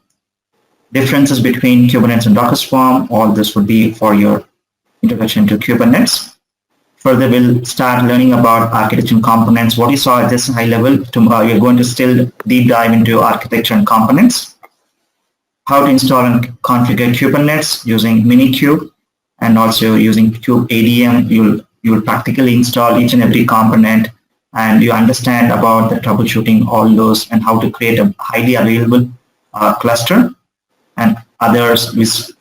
S1: differences between Kubernetes and Docker Swarm. All this would be for your introduction to Kubernetes. Further, we'll start learning about architecture and components. What you saw at this high level, we're going to still deep dive into architecture and components. How to install and configure Kubernetes using Minikube, and also using KubeADM. You'll practically install each and every component, and you understand about the troubleshooting, all those, and how to create a highly available cluster. And others with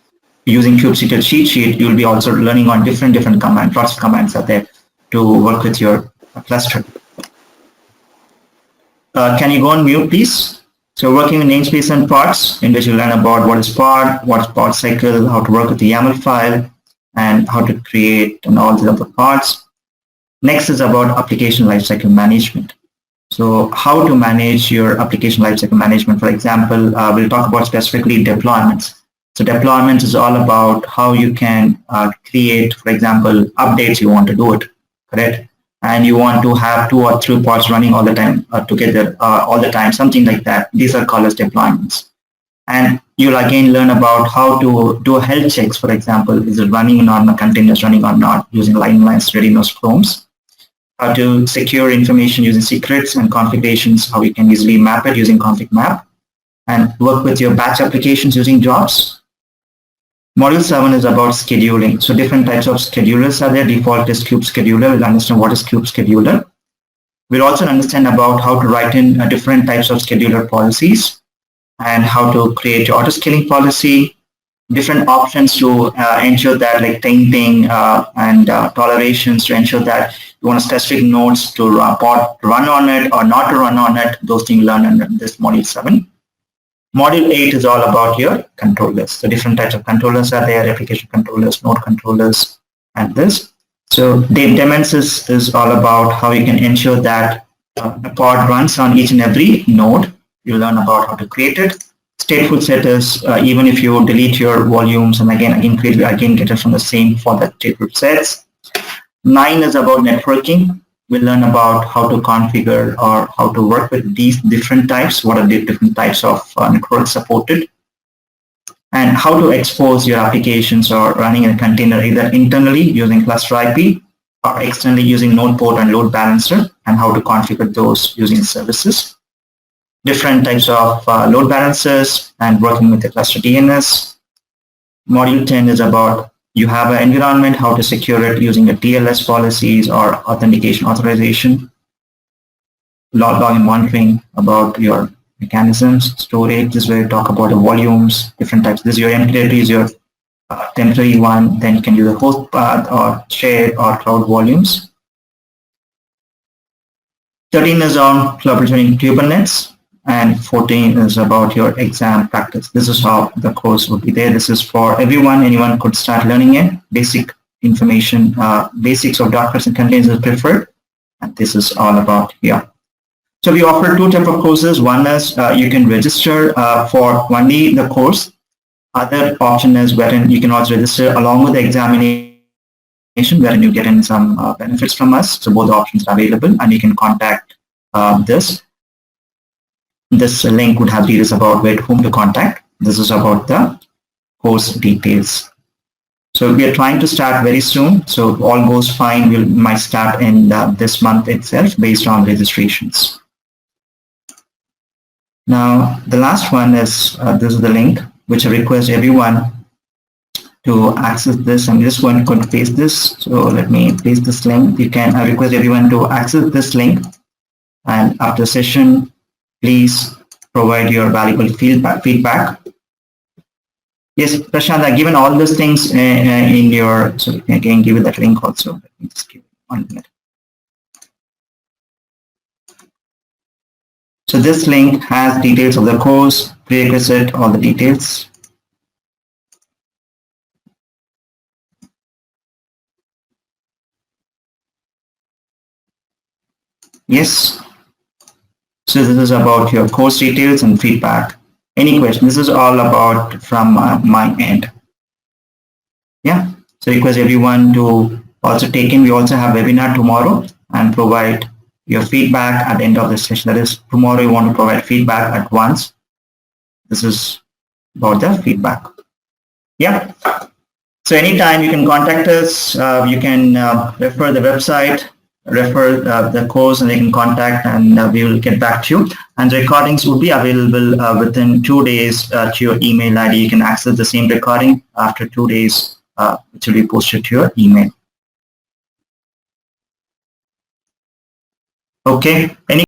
S1: using Kubectl cheat sheet, you'll be also learning on different commands. Lots of commands are there to work with your cluster. Can you go on mute, please? So working with namespace and pods, in which you learn about what is pod cycle, how to work with the YAML file, and how to create and all the other pods. Next is about application lifecycle management. So how to manage your application lifecycle management. For example, we'll talk about specifically deployments. So deployments is all about how you can create, for example, updates. You want to do it, correct? And you want to have 2 or 3 pods running all the time together, all the time, something like that. These are called as deployments. And you'll again learn about how to do health checks. For example, is it running on a containers running or not, using line-lines, readiness chromes. How to secure information using secrets and configurations, how you can easily map it using config map, and work with your batch applications using jobs. Module 7 is about scheduling. So different types of schedulers are there. Default is Kubescheduler. We'll understand what is Kubescheduler. We'll also understand about how to write in different types of scheduler policies, and how to create your auto-scaling policy, different options to ensure that, like tainting and tolerations, to ensure that you want specific nodes to run on it or not to run on it. Those things learned in this module 7. Module 8 is all about your controllers. So different types of controllers are there, application controllers, node controllers, and this. So daemons is all about how you can ensure that a pod runs on each and every node. You learn about how to create it. Stateful set is even if you delete your volumes and again get it from the same for the stateful sets. 9 is about networking. We'll learn about how to configure or how to work with these different types, what are the different types of networks supported, and how to expose your applications or running in a container either internally using cluster IP or externally using node port and load balancer, and how to configure those using services. Different types of load balancers and working with the cluster DNS. Module 10 is about you have an environment, how to secure it using the TLS policies or authentication authorization. Login monitoring about your mechanisms, storage. This is where you talk about the volumes, different types. This is your empty directory, is your temporary one. Then you can use a host path or shared or cloud volumes. 13 is on troubleshooting Kubernetes, and 14 is about your exam practice. This is how the course would be there. This is for everyone. Anyone could start learning it. Basic information, basics of Dockers and containers is preferred. And this is all about here. So we offer two types of courses. One is you can register for only the course. Other option is wherein you can also register along with the examination, wherein you get in some benefits from us. So both options are available, and you can contact this. This link would have details about whom to contact. This is about the course details. So we are trying to start very soon. So if all goes fine, we might start in this month itself based on registrations. Now, the last one is, this is the link, which I request everyone to access this. I'm just going to paste this. So let me paste this link. I request everyone to access this link. And after the session, please provide your valuable feedback. Yes, Prashant, I've given all those things in your, so I can give you that link also. Let me just give it 1 minute. So this link has details of the course, prerequisite, all the details. Yes. So this is about your course details and feedback. Any question? This is all about from my end. Yeah. So request everyone to also take in. We also have webinar tomorrow and provide your feedback at the end of the session. That is, tomorrow you want to provide feedback at once. This is about the feedback. Yeah. So anytime you can contact us. You can refer the website, refer the course, and they can contact, and we will get back to you. And the recordings will be available within 2 days to your email ID. You can access the same recording after 2 days, which will be posted to your email. Okay. Any